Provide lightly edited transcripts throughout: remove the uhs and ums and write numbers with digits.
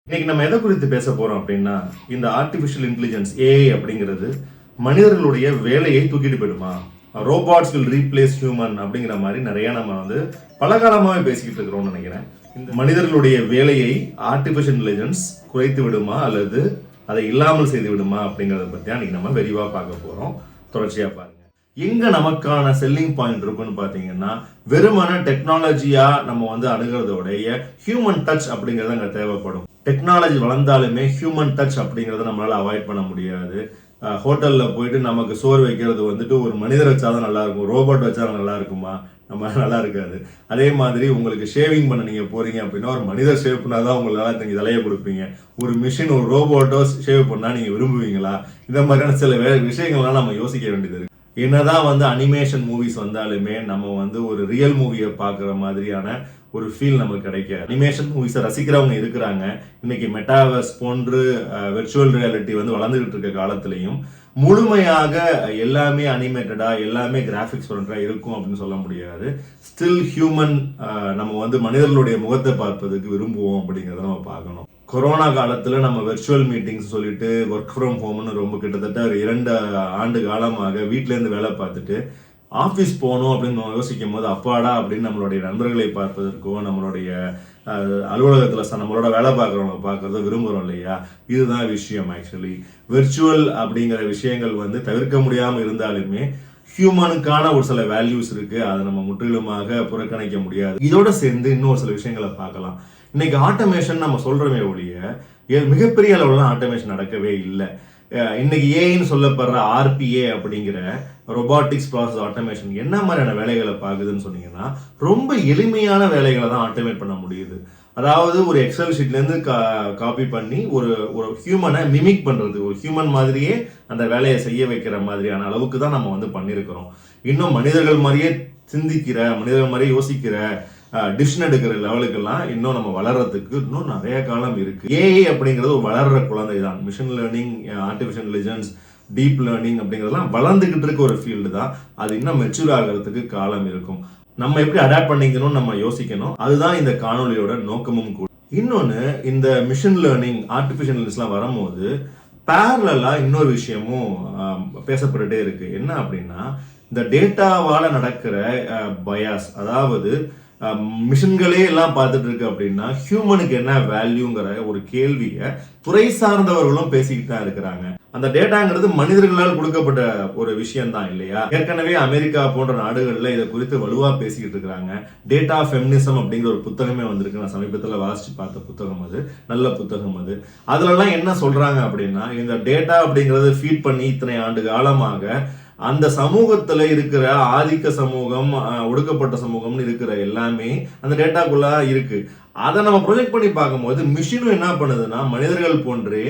இன்னைக்கு நம்ம எதை குறித்து பேச போறோம் அப்படின்னா, இந்த ஆர்டிஃபிஷியல் இன்டெலிஜென்ஸ் ஏஐ அப்படிங்கிறது மனிதர்களுடைய வேலையை தூக்கிட்டு போயிடுமா, ரோபாட்ஸ் வில் ரீப்ளேஸ் ஹியூமன் அப்படிங்கிற மாதிரி நிறைய நம்ம பல காலமாகவே பேசிக்கிட்டு இருக்கிறோம்னு நினைக்கிறேன். இந்த மனிதர்களுடைய வேலையை ஆர்டிஃபிஷியல் இன்டெலிஜென்ஸ் குறைத்து விடுமா அல்லது அதை இல்லாமல் செய்து விடுமா அப்படிங்கிறத பற்றி இன்னைக்கு நம்ம விரிவாக பார்க்க போறோம். தொடர்ச்சியா பாருங்க. எங்க நமக்கான செல்லிங் பாயிண்ட் இருக்குன்னு பாத்தீங்கன்னா, வெறுமான டெக்னாலஜியா நம்ம அணுகிறதோடைய ஹியூமன் டச் அப்படிங்கறது அங்க தேவைப்படும். டெக்னாலஜி வளர்ந்தாலுமே ஹியூமன் டச் அப்படிங்கறத நம்மளால அவாய்ட் பண்ண முடியாது. ஹோட்டல்ல போயிட்டு நமக்கு சோறு வைக்கிறது ஒரு மனிதர் வச்சாதான் நல்லா இருக்கும், ரோபோட் வச்சா நல்லா இருக்குமா? நம்ம நல்லா இருக்காது. அதே மாதிரி உங்களுக்கு ஷேவிங் பண்ண நீங்க போறீங்க அப்படின்னா, ஒரு மனிதர் ஷேவ் பண்ணாதான் உங்களால நீங்க தலையை கொடுப்பீங்க. ஒரு மிஷின், ஒரு ரோபோட்டோ ஷேவ் பண்ணா நீங்க விரும்புவீங்களா? இந்த மாதிரியான சில விஷயங்கள்லாம் நம்ம யோசிக்க வேண்டியது இருக்கு. என்னதான் அனிமேஷன் மூவிஸ் வந்தாலுமே நம்ம ஒரு ரியல் மூவியை பார்க்குற மாதிரியான ஒரு ஃபீல் நமக்கு கிடைக்காது. அனிமேஷன் மூவிஸை ரசிக்கிறவங்க இருக்கிறாங்க. இன்னைக்கு மெட்டாவர்ஸ் போன்று விர்ச்சுவல் ரியாலிட்டி வளர்ந்துகிட்டு இருக்க காலத்திலையும் முழுமையாக எல்லாமே அனிமேட்டடா, எல்லாமே கிராஃபிக்ஸ் ஓரியன்டா இருக்கும் அப்படின்னு சொல்ல முடியாது. ஸ்டில் ஹியூமன், நம்ம மனிதர்களுடைய முகத்தை பார்ப்பதுக்கு விரும்புவோம் அப்படிங்கிறத நம்ம பார்க்கணும். கொரோனா காலத்துல நம்ம வெர்ச்சுவல் மீட்டிங்ஸ் சொல்லிட்டு ஒர்க் ஃப்ரம் ஹோம்னு ரொம்ப கிட்டத்தட்ட ஒரு 2 ஆண்டு காலமாக வீட்டுல இருந்து வேலை பார்த்துட்டு ஆபீஸ் போகணும் அப்படின்னு நம்ம யோசிக்கும் போது, அப்பாடா அப்படின்னு நம்மளுடைய நண்பர்களை பார்ப்பதற்கோ, நம்மளுடைய அலுவலகத்துல நம்மளோட வேலை பார்க்குறவங்க பார்க்கறத விரும்புகிறோம் இல்லையா? இதுதான் விஷயம். ஆக்சுவலி வெர்ச்சுவல் அப்படிங்கிற விஷயங்கள் தவிர்க்க முடியாம இருந்தாலுமே ஹியூமனுக்கான ஒரு சில வேல்யூஸ் இருக்கு. அதை நம்ம முற்றிலுமாக புறக்கணிக்க முடியாது. இதோட சேர்ந்து இன்னொரு சில விஷயங்களை பார்க்கலாம். இன்னைக்கு ஆட்டோமேஷன் நம்ம சொல்றோமே ஒழிய மிகப்பெரிய அளவுல ஆட்டோமேஷன் நடக்கவே இல்லை. இன்னைக்கு ஏஐன்னு சொல்லப்படுற ஆர்பிஏ அப்படிங்கிற ரொபாட்டிக்ஸ் ப்ராசஸ் ஆட்டோமேஷன் என்ன மாதிரியான வேலைகளை பார்க்குதுன்னு சொன்னீங்கன்னா, ரொம்ப எளிமையான வேலைகளை தான் ஆட்டோமேட் பண்ண முடியுது. அதாவது ஒரு எக்ஸல் ஷீட்ல இருந்து காப்பி பண்ணி ஒரு ஹியூமனை மிமிக் பண்றது, ஒரு ஹியூமன் மாதிரியே அந்த வேலையை செய்ய வைக்கிற மாதிரியான அளவுக்கு தான் நம்ம பண்ணிருக்கிறோம். இன்னும் மனிதர்கள் மாதிரியே சிந்திக்கிற, மனிதர்கள் மாதிரியே யோசிக்கிற, டிசிஷன் எடுக்கிற லெவலுக்கெல்லாம் இன்னும் நம்ம வளர்றதுக்கு இன்னும் நிறைய காலம் இருக்கு. ஏஐ அப்படிங்கிறது ஒரு வளர்ற குழந்தை தான். Machine learning, artificial intelligence, deep learning அப்படிங்கிறதுலாம் வளர்ந்துகிட்டு இருக்க ஒரு ஃபீல்டு தான். அது இன்னும் மெச்சூர் ஆகிறதுக்கு காலம் இருக்கும். நம்ம எப்படி அடாப்ட் பண்ணிக்கணும்னு நம்ம யோசிக்கணும். அதுதான் இந்த காணொலியோட நோக்கமும் கூட. இன்னொன்னு, இந்த மிஷின் லேர்னிங், ஆர்டிஃபிஷியல் இன்டெலிஜென்ஸ்லாம் வரும்போது பேரலா இன்னொரு விஷயமும் பேசப்பட்டுட்டே இருக்கு. என்ன அப்படின்னா, இந்த டேட்டாவால நடக்கிற பயாஸ், அதாவது மிஷின்களே எல்லாம் பார்த்துட்டு இருக்கு அப்படின்னா ஹியூமனுக்கு என்ன வேல்யூங்கிற ஒரு கேள்வியை துறை சார்ந்தவர்களும் பேசிக்கிட்டு தான் இருக்கிறாங்க. அந்த டேட்டாங்கிறது மனிதர்களால் கொடுக்கப்பட்ட ஒரு விஷயம் தான் இல்லையா? ஏற்கனவே அமெரிக்கா போன்ற நாடுகள்ல இதை குறித்து வலுவா பேசிக்கிட்டு இருக்கிறாங்க. டேட்டா ஃபெமினிசம் அப்படிங்கிற ஒரு புத்தகமே வந்திருக்கு. நான் சமீபத்தில் வாசிச்சு பார்த்த புத்தகம் அது, நல்ல புத்தகம் அது. அதுலலாம் என்ன சொல்றாங்க அப்படின்னா, இந்த டேட்டா அப்படிங்கறது ஃபீட் பண்ணி இத்தனை ஆண்டு காலமாக அந்த சமூகத்துல இருக்கிற ஆதிக்க சமூகம், ஒடுக்கப்பட்ட சமூகம்னு இருக்கிற எல்லாமே அந்த டேட்டாக்குள்ள இருக்கு. அதை நம்ம ப்ரொஜெக்ட் பண்ணி பார்க்கும்போது மிஷினும் என்ன பண்ணுதுன்னா மனிதர்கள் போன்றே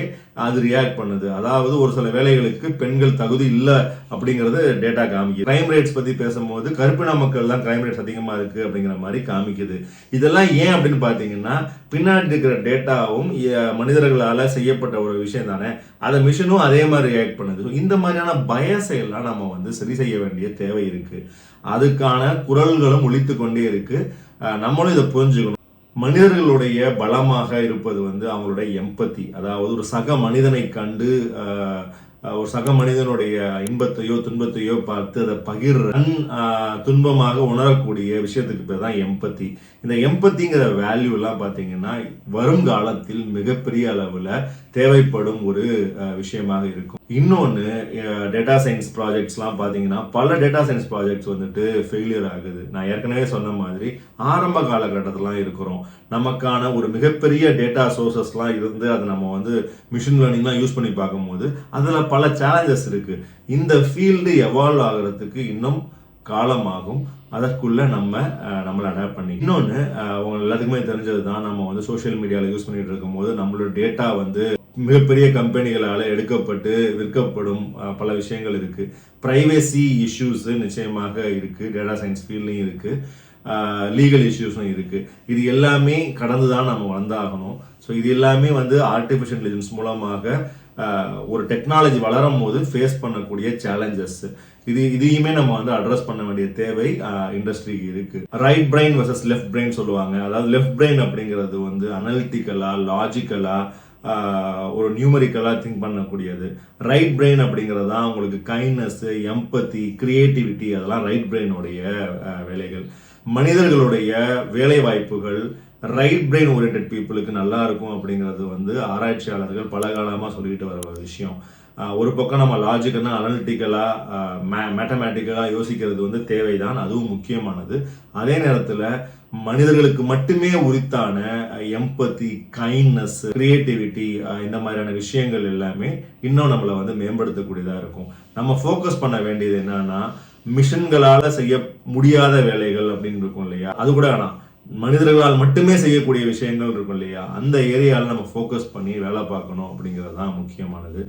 அது ரியாக்ட் பண்ணுது. அதாவது ஒரு சில வேலைகளுக்கு பெண்கள் தகுதி இல்லை அப்படிங்கிறது டேட்டா காமிக்குது. கிரைம் ரேட்ஸ் பத்தி பேசும்போது கருப்பின மக்கள் தான் கிரைம் ரேட்ஸ் அதிகமா இருக்கு அப்படிங்கிற மாதிரி காமிக்குது. இதெல்லாம் ஏன் அப்படின்னு பாத்தீங்கன்னா, பின்னாடி இருக்கிற டேட்டாவும் மனிதர்களால செய்யப்பட்ட ஒரு விஷயம் தானே. அதை மிஷினும் அதே மாதிரி ரியாக்ட் பண்ணுது. இந்த மாதிரியான பயசை எல்லாம் நம்ம சரி செய்ய வேண்டிய தேவை இருக்கு. அதுக்கான குரல்களும் ஒலித்து கொண்டே இருக்கு. நம்மளும் இதை புரிஞ்சுக்கணும். மனிதர்களுடைய பலமாக இருப்பது அவங்களுடைய எம்பத்தி. அதாவது ஒரு சக மனிதனை கண்டு ஒரு சக மனிதனுடைய இன்பத்தையோ துன்பத்தையோ பார்த்து அதை பகிர்ற துன்பமாக உணரக்கூடிய விஷயத்துக்கு பேர் தான் எம்பத்தி. இந்த எம்பத்திங்கிற வேல்யூ எல்லாம் பாத்தீங்கன்னா வருங்காலத்தில் மிகப்பெரிய அளவுல தேவைப்படும் ஒரு விஷயமாக இருக்கும். இன்னொன்னு, டேட்டா சயின்ஸ் ப்ராஜெக்ட்ஸ் எல்லாம் பாத்தீங்கன்னா பல டேட்டா சயின்ஸ் ப்ராஜெக்ட்ஸ் ஃபெயிலியர் ஆகுது. நான் ஏற்கனவே சொன்ன மாதிரி ஆரம்ப காலகட்டத்திலாம் இருக்கிறோம். நமக்கான ஒரு மிகப்பெரிய டேட்டா சோர்சஸ்லாம் இருந்து அதை நம்ம மிஷின் லேர்னிங்லாம் யூஸ் பண்ணி பார்க்கும்போது அதுல பல சேலஞ்சஸ் இருக்கு. இந்த ஃபீல்டு எவால்வ் ஆகிறதுக்கு இன்னும் காலமாகும். அதற்குள்ள நம்மளை அடாப்ட் பண்ணி. இன்னொன்னு, அவங்க எல்லாத்துக்குமே தெரிஞ்சது தான், நம்ம சோஷியல் மீடியாவில் யூஸ் பண்ணிட்டு இருக்கும்போது நம்மளோட டேட்டா மிகப்பெரிய கம்பெனிகளால எடுக்கப்பட்டு விற்கப்படும் பல விஷயங்கள் இருக்கு. பிரைவேசி இஷ்யூஸ் நிச்சயமாக இருக்கு. டேட்டா சயின்ஸ் ஃபீல்ட்லையும் இருக்கு. லீகல் இஷ்யூஸும் இருக்கு. இது எல்லாமே கடந்துதான் நம்ம வந்தாகணும். ஸோ இது எல்லாமே ஆர்டிஃபிஷியல் இன்டெலிஜென்ஸ் மூலமாக ஒரு டெக்னாலஜி வளரும் போது ஃபேஸ் பண்ணக்கூடிய சேலஞ்சஸ் இதையுமே நம்ம வந்து அட்ரஸ் பண்ண வேண்டிய தேவை இண்டஸ்ட்ரிக்கு இருக்கு. Right brain versus left brain சொல்லுவாங்க. அதாவது லெஃப்ட் பிரெயின் அப்படிங்கிறது வந்து அனலிட்டிக்கலா, லாஜிக்கலா, ஒரு நியூமரிக்கலா திங்க் பண்ணக்கூடியது. ரைட் பிரெயின் அப்படிங்கிறது தான் உங்களுக்கு கைண்ட்னஸ், எம்பத்தி, கிரியேட்டிவிட்டி, அதெல்லாம் ரைட் பிரெயினுடைய வேலைகள். மனிதர்களுடைய வேலை வாய்ப்புகள் ரைட் பிரெயின் ஓரியன்ட் பீப்புளுக்கு நல்லா இருக்கும் அப்படிங்கிறது வந்து ஆராய்ச்சியாளர்கள் பல காலமாக சொல்லிட்டு வர ஒரு விஷயம். ஒரு பக்கம் நம்ம லாஜிக்கலா, அனலிட்டிக்கலா, மேத்தமேட்டிக்கலா யோசிக்கிறது வந்து தேவைதான், அதுவும் முக்கியமானது. அதே நேரத்தில் மனிதர்களுக்கு மட்டுமே உரித்தான எம்பத்தி, கைண்ட்னஸ், கிரியேட்டிவிட்டி, இந்த மாதிரியான விஷயங்கள் எல்லாமே இன்னும் நம்மளை வந்து மேம்படுத்தக்கூடியதாக இருக்கும். நம்ம ஃபோக்கஸ் பண்ண வேண்டியது என்னன்னா, மிஷின்களால் செய்ய முடியாத வேலைகள் அப்படின்னு இருக்கும் இல்லையா, அது கூட வேணாம், மனிதர்களால் மட்டுமே செய்யக்கூடிய விஷயங்கள் இருக்கும் இல்லையா, அந்த ஏரியாவில் நம்ம ஃபோக்கஸ் பண்ணி வேலை பார்க்கணும் அப்படிங்கிறது தான் முக்கியமானது.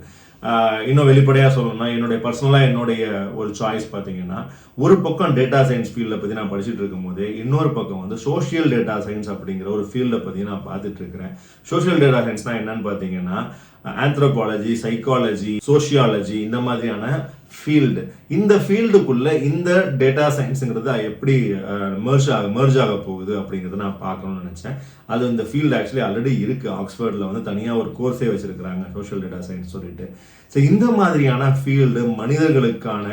இன்னும் வெளிப்படையாக சொல்லணும்னா, என்னுடைய ஒரு சாய்ஸ் பார்த்தீங்கன்னா, ஒரு பக்கம் டேட்டா சயின்ஸ் ஃபீல்டை பற்றி நான் படிச்சுட்டு இருக்கும் போது, இன்னொரு பக்கம் வந்து சோஷியல் டேட்டா சயின்ஸ் அப்படிங்கிற ஒரு ஃபீல்டை பற்றி நான் பார்த்துட்டு இருக்கிறேன். சோஷியல் டேட்டா சயின்ஸ்னா என்னன்னு பார்த்தீங்கன்னா, ஆந்த்ரோபாலஜி, சைக்காலஜி, சோஷியாலஜி, இந்த மாதிரியான ஃபீல்டு. இந்த ஃபீல்டுக்குள்ள இந்த டேட்டா சயின்ஸுங்கிறது எப்படி மெர்ஜ் ஆக போகுது அப்படிங்கிறத நான் பார்க்கணும்னு நினைச்சேன். அது இந்த ஃபீல்டு ஆக்சுவலி ஆல்ரெடி இருக்கு. ஆக்ஸ்ஃபோர்டில் வந்து தனியாக ஒரு கோர்ஸே வச்சிருக்கிறாங்க, சோஷியல் டேட்டா சயின்ஸ் சொல்லிட்டு. ஸோ இந்த மாதிரியான ஃபீல்டு மனிதர்களுக்கான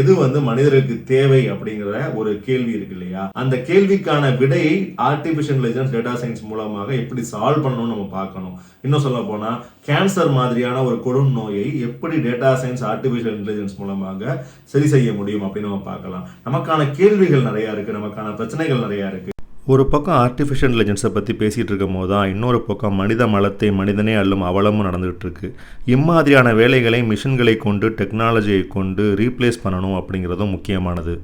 எது வந்து மனிதருக்கு தேவை அப்படிங்கிற ஒரு கேள்வி இருக்கு இல்லையா, அந்த கேள்விக்கான விடையை ஆர்டிஃபிஷியல் இன்டெலிஜென்ஸ் டேட்டா சயின்ஸ் மூலமாக எப்படி சால்வ் பண்ணணும்னு நம்ம பார்க்கணும். இன்னும் சொல்ல போனா, கேன்சர் மாதிரியான ஒரு கொடும் நோயை எப்படி டேட்டா சயின்ஸ், ஆர்டிஃபிஷியல் இன்டெலிஜென்ஸ் மூலமாக சரி செய்ய முடியும் அப்படின்னு நம்ம பார்க்கலாம். நமக்கான கேள்விகள் நிறைய இருக்கு, நமக்கான பிரச்சனைகள் நிறைய இருக்கு. ஒரு பக்கம் ஆர்டிஃபிஷியல் இன்டெலிஜென்ஸை பற்றி பேசிகிட்டு இருக்கும் போது தான் இன்னொரு பக்கம் மனித மலத்தை மனிதனே அள்ளும் அவலமும் நடந்துகிட்டு இருக்கு. இம்மாதிரியான வேலைகளை மிஷின்களை கொண்டு, டெக்னாலஜியை கொண்டு ரீப்ளேஸ் பண்ணணும் அப்படிங்கிறதும் முக்கியமானது.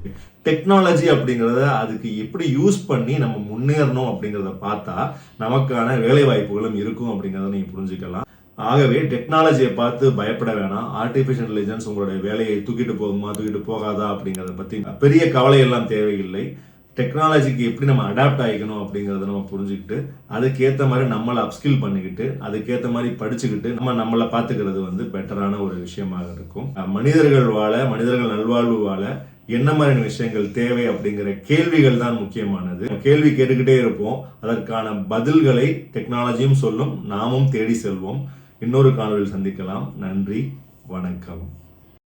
டெக்னாலஜி அப்படிங்கிறத அதுக்கு எப்படி யூஸ் பண்ணி நம்ம முன்னேறணும் அப்படிங்கிறத பார்த்தா நமக்கான வேலை வாய்ப்புகளும் இருக்கும் அப்படிங்கிறத நீங்கள் புரிஞ்சுக்கலாம். ஆகவே டெக்னாலஜியை பார்த்து பயப்பட வேணாம். ஆர்டிஃபிஷியல் இன்டெலிஜென்ஸ் உங்களுடைய வேலையை தூக்கிட்டு போகுமா, தூக்கிட்டு போகாதா அப்படிங்கிறத பற்றி பெரிய கவலை எல்லாம் தேவையில்லை. டெக்னாலஜிக்கு எப்படி நம்ம அடாப்ட் ஆகிக்கணும் அப்படிங்கிறத நம்ம புரிஞ்சுக்கிட்டு, அதுக்கேற்ற மாதிரி நம்மளை அப்ஸ்கில் பண்ணிக்கிட்டு, அதுக்கேற்ற மாதிரி படிச்சுக்கிட்டு நம்மளை பார்த்துக்கிறது வந்து பெட்டரான ஒரு விஷயமாக இருக்கும். மனிதர்கள் நல்வாழ்வு வாழ என்ன மாதிரியான விஷயங்கள் தேவை அப்படிங்கிற கேள்விகள் தான் முக்கியமானது. கேள்வி கேட்டுக்கிட்டே இருப்போம், அதற்கான பதில்களை டெக்னாலஜியும் சொல்லும், நாமும் தேடி செல்வோம். இன்னொரு காணொலியில் சந்திக்கலாம். நன்றி, வணக்கம்.